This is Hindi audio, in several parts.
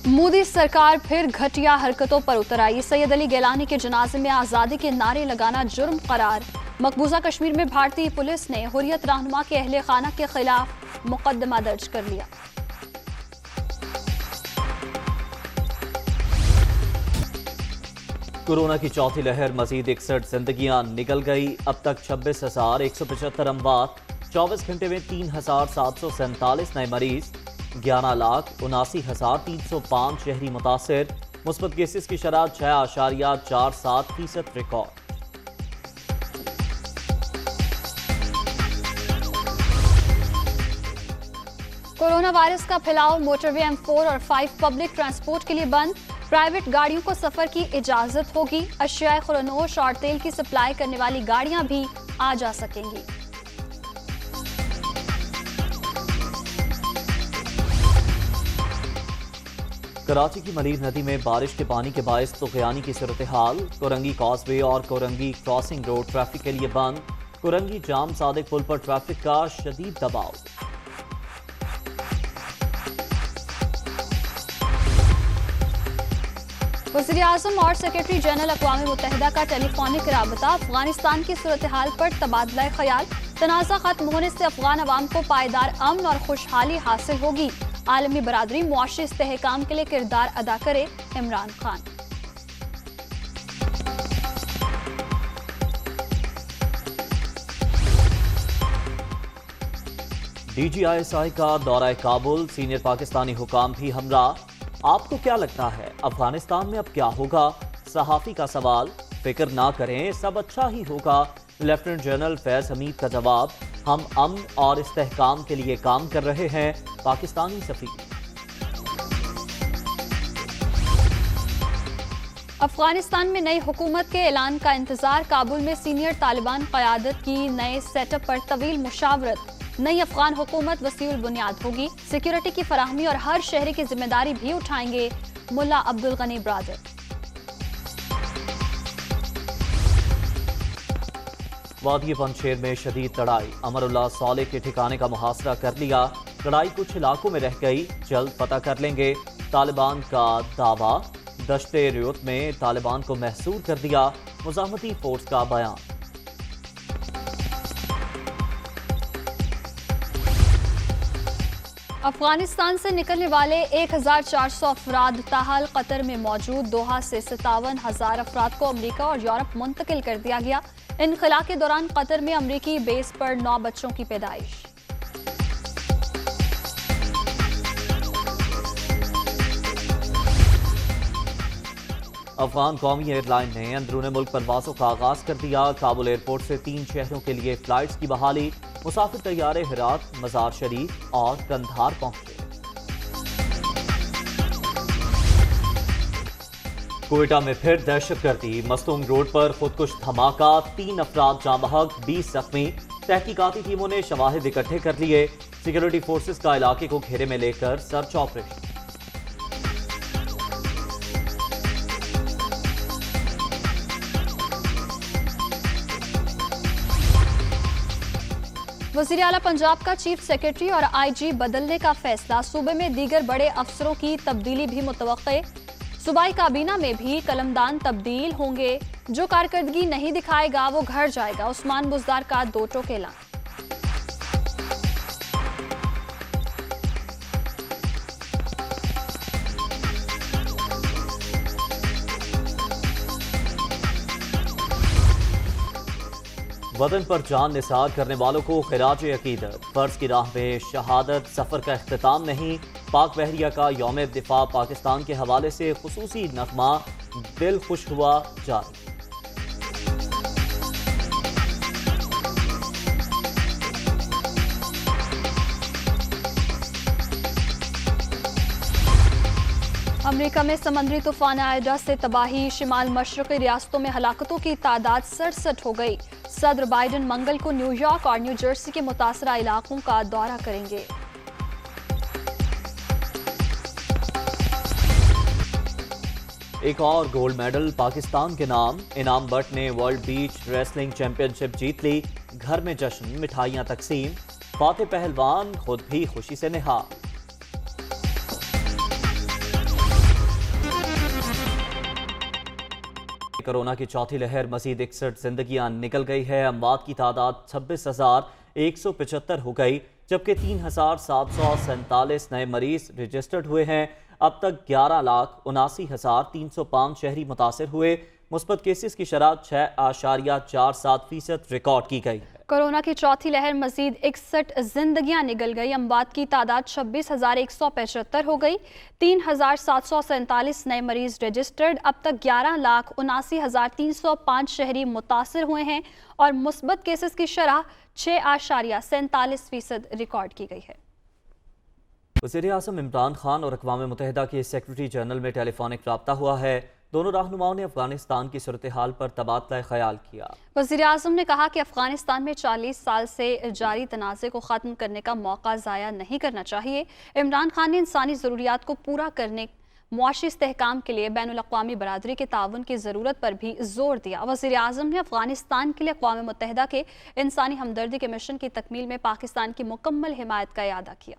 मोदी सरकार फिर घटिया हरकतों पर उतर आई। सैयद अली गिलानी के जनाजे में आजादी के नारे लगाना जुर्म करार। मकबूजा कश्मीर में भारतीय पुलिस ने हुर्रियत रहनुमा के अहले खाना के खिलाफ मुकदमा दर्ज कर लिया। कोरोना की चौथी लहर, मजीद 61 जिंदगियां निकल गई। अब तक 26,175 अमवात, 24 घंटे में 3,747 नए मरीज, 11,79,305 शहरी मुतासिर। मुस्बत केसेस की शरह 6.47% रिकॉर्ड। कोरोना वायरस का फैलाव, मोटरवे M4 और 5 पब्लिक ट्रांसपोर्ट के लिए बंद। प्राइवेट गाड़ियों को सफर की इजाजत होगी। अशियाए खुरनोश और तेल की सप्लाई करने वाली गाड़ियां भी आ जा सकेंगी। कराची की मलीर नदी में बारिश के पानी के बायस तुगयानी की सूरत हाल। कोरंगी कॉजवे और कोरंगी क्रॉसिंग रोड ट्रैफिक के लिए बंद। कोरंगी जाम सादिक पुल पर ट्रैफिक का शदीद दबाव। वज़ीर आज़म और सेक्रेटरी जनरल अक़वाम मुत्तहिदा का टेलीफोनिक राबता। अफगानिस्तान की सूरत हाल पर तबादला ख्याल। तनाज़ा खत्म होने से अफगान अवाम को पायदार अमन और खुशहाली हासिल होगी। आलमी बरादरी मुआशी इस्तेहकाम के लिए किरदार अदा करे, इमरान खान। DGISI का दौरा काबुल, सीनियर पाकिस्तानी हुकाम भी हमरा। आपको क्या लगता है अफगानिस्तान में अब क्या होगा? सहाफी का सवाल। फिक्र ना करें, सब अच्छा ही होगा। लेफ्टिनेंट जनरल फैज हमीद का जवाब, हम अमन और इस्तेहकाम के लिए काम कर रहे हैं। पाकिस्तानी सफीर। अफगानिस्तान में नई हुकूमत के ऐलान का इंतजार। काबुल में सीनियर तालिबान क़यादत की नए सेटअप पर तवील मुशावरत। नई अफगान हुकूमत वसीउल बुनियाद होगी। सिक्योरिटी की फराहमी और हर शहरी की जिम्मेदारी भी उठाएंगे मुल्ला अब्दुल गनी ब्रादर। वादी पंजशेर में शदीद लड़ाई। अमरुल्लाह सौले के ठिकाने का मुहासरा कर लिया। लड़ाई कुछ इलाकों में रह गई, जल्द पता कर लेंगे। तालिबान का दावा, दश्ते रियोत में तालिबान को महसूर कर दिया। मुजाहमती फोर्स का बयान। अफगानिस्तान से निकलने वाले 1,400 अफराद ताहाल कतर में मौजूद। दोहा से 57,000 अफराद को अमरीका और यूरोप मुंतकिल कर दिया गया। इनखला के दौरान कतर में अमरीकी बेस पर 9 बच्चों की पैदाइश। अफगान कौमी एयरलाइन ने अंदरूनी मुल्क परवाजों का आगाज कर दिया। काबुल एयरपोर्ट से 3 शहरों के लिए फ्लाइट्स की बहाली। मुसाफिर तैयारे हिरात, मजार शरीफ और कंधार पहुंचे। कोयटा में फिर दहशतगर्दी। मस्तूंग रोड पर खुदकुश धमाका, 3 अफराद जाँ बहक, 20 जख्मी। तहकीकाती टीमों ने शवाहिद इकट्ठे कर लिए। सिक्योरिटी फोर्सेस का इलाके को घेरे में लेकर सर्च ऑपरेशन। वज़ीर आला पंजाब का चीफ सेक्रेटरी और IG बदलने का फैसला। सूबे में दीगर बड़े अफसरों की तब्दीली भी मुतवक्के। सूबाई काबीना में भी कलमदान तब्दील होंगे। जो कारकर्दगी नहीं दिखाएगा वो घर जाएगा। उस्मान बुज़दार का 2 टोक ऐलान। वतन पर जान निसार करने वालों को खिराज अकीदत। फर्ज की राह में शहादत सफर का इख्तिताम नहीं। पाक बहरिया का यौम दिफा पाकिस्तान के हवाले से खुसूसी नगमा, दिल खुश हुआ जारी। अमेरिका में समंदरी तूफान आयडा से तबाही। शिमाल मशरक़ी रियासतों में हलाकतों की तादाद 67 हो गई। सदर बाइडन मंगल को न्यूयॉर्क और न्यू जर्सी के मुतासरा इलाकों का दौरा करेंगे। एक और गोल्ड मेडल पाकिस्तान के नाम। इनाम बट ने वर्ल्ड बीच रेसलिंग चैंपियनशिप जीत ली। घर में जश्न, मिठाइयां तकसीम। फातेह पहलवान खुद भी खुशी से निहाल। कोरोना की चौथी लहर मजीद 61 जिंदगियां निकल गई है। अमवात की तादाद 26,175 हो गई, जबकि 3,747 नए मरीज रजिस्टर्ड हुए हैं। अब तक 11,79,305 शहरी मुतासर हुए। मुस्बत केसेस की शरह 6.47% रिकॉर्ड की गई है। कोरोना की चौथी लहर मजीद 61 जिंदगियां निकल गई। अमवात की तादाद 26,175 हो गई। 3,747 नए मरीज रजिस्टर्ड। अब तक 11,79,305 शहरी मुतासर हुए हैं और मुस्बत केसेस की शरह 6.47% रिकॉर्ड की गई है। वज़ीर-ए-आज़म इमरान खान और अक़वाम मुत्तहिदा के सेक्रेटरी जनरल में टेलीफोनिक रब्ता हुआ है। दोनों रहनुमाओं ने अफगानिस्तान की सूरत हाल पर तबादला ख्याल किया। वज़ीर-ए-आज़म ने कहा कि अफगानिस्तान में 40 साल से जारी तनाज़े को ख़त्म करने का मौका ज़ाया नहीं करना चाहिए। इमरान खान ने इंसानी ज़रूरियात को पूरा करने, मुआशी इस्तेहकाम के लिए बैनुल-अक़वामी बरादरी के ताउन की ज़रूरत पर भी जोर दिया। वज़ीर-ए-आज़म ने अफगानिस्तान के लिए अक़वाम मुत्तहिदा के इंसानी हमदर्दी के मिशन की तकमील में पाकिस्तान की मुकम्मल हिमायत का इआदा किया।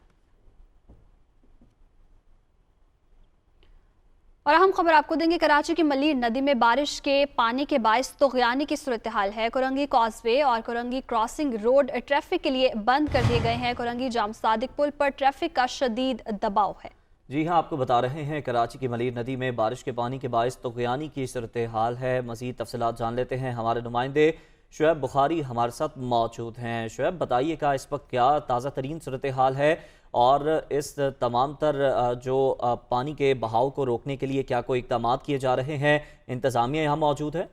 और अहम खबर आपको देंगे, कराची की मलीर नदी में बारिश के पानी के बायस तुग़यानी की सूरत हाल है। कोरंगी कॉजवे और कोरंगी क्रॉसिंग रोड ट्रैफिक के लिए बंद कर दिए गए हैं। कोरंगी जाम सादिक पुल पर ट्रैफिक का शदीद दबाव है। जी हाँ, आपको बता रहे हैं कराची की मलीर नदी में बारिश के पानी के बायस तुग़यानी की सूरत हाल है। मज़ीद तफसीलात जान लेते हैं, हमारे नुमाइंदे शुएब बुखारी हमारे साथ मौजूद हैं। शुएब, बताइएगा इस वक्त क्या ताज़ा तरीन सूरत हाल है और इस तमाम तर जो पानी के बहाव को रोकने के लिए क्या कोई इक़दाम किए जा रहे हैं? इंतज़ामिया यहाँ मौजूद है।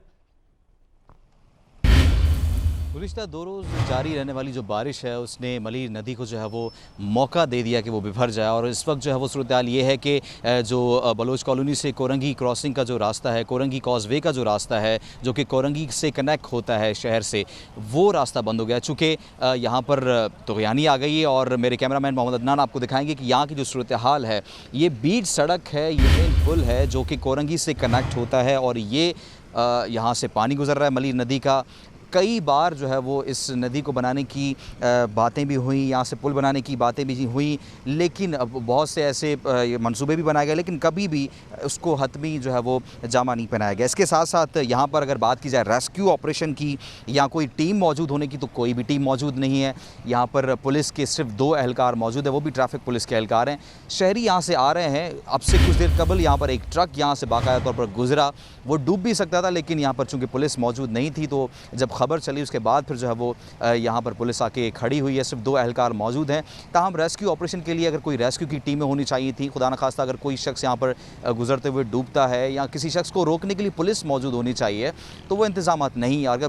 गुज़िश्ता 2 रोज़ जारी रहने वाली जो बारिश है उसने मलीर नदी को जो है वो मौका दे दिया कि वो बिभर जाए। और इस वक्त जो है वो सूरत हाल ये है कि जो बलोच कॉलोनी से कोरंगी क्रॉसिंग का जो रास्ता है, कोरंगी कॉजवे का जो रास्ता है जो कि कोरंगी से कनेक्ट होता है शहर से, वो रास्ता बंद हो गया। चूँकि यहाँ पर तुग़यानी आ गई है और मेरे कैमरामैन मोहम्मद अदनान आपको दिखाएंगे कि यहाँ की जो सूरत हाल है, ये बीच सड़क है, ये मेन पुल है जो कि कोरंगी से कनेक्ट होता है और ये यहाँ से पानी गुजर रहा है मलीर नदी का। कई बार जो है वो इस नदी को बनाने की बातें भी हुई, यहाँ से पुल बनाने की बातें भी हुई, लेकिन बहुत से ऐसे मंसूबे भी बनाए गए, लेकिन कभी भी उसको हतमी जो है वो जामा नहीं पहनाया गया। इसके साथ साथ यहाँ पर अगर बात की जाए रेस्क्यू ऑपरेशन की या कोई टीम मौजूद होने की, तो कोई भी टीम मौजूद नहीं है। यहाँ पर पुलिस के सिर्फ 2 एहलकार मौजूद है, वो भी ट्रैफिक पुलिस के एहलकार हैं। शहरी यहाँ से आ रहे हैं। अब से कुछ देर कबल यहाँ पर एक ट्रक यहाँ से बाकायदा तौर पर गुजरा, वो डूब भी सकता था, लेकिन यहाँ पर चूँकि पुलिस मौजूद नहीं थी तो जब खबर चली उसके बाद फिर जो है वो यहाँ पर पुलिस आके खड़ी हुई है। सिर्फ 2 एहलकार मौजूद हैं। ताहम रेस्क्यू ऑपरेशन के लिए अगर कोई रेस्क्यू की टीमें होनी चाहिए थी, खुदा न खास्ता अगर कोई शख्स यहाँ पर गुजरते हुए डूबता है या किसी शख्स को रोकने के लिए पुलिस मौजूद होनी चाहिए, तो वो इंतजाम नहीं। अगर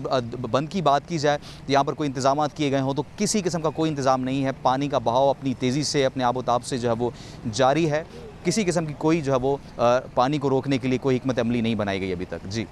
बंद की बात की जाए तो यहाँ पर कोई इंतजाम किए गए हों तो किसी किस्म का कोई इंतज़ाम नहीं है। पानी का बहाव अपनी तेज़ी से, अपने आबोताब से जो है वो जारी है। किसी किस्म की कोई जो है वो पानी को रोकने के लिए कोई हिकमत अमली नहीं बनाई गई अभी तक। जी।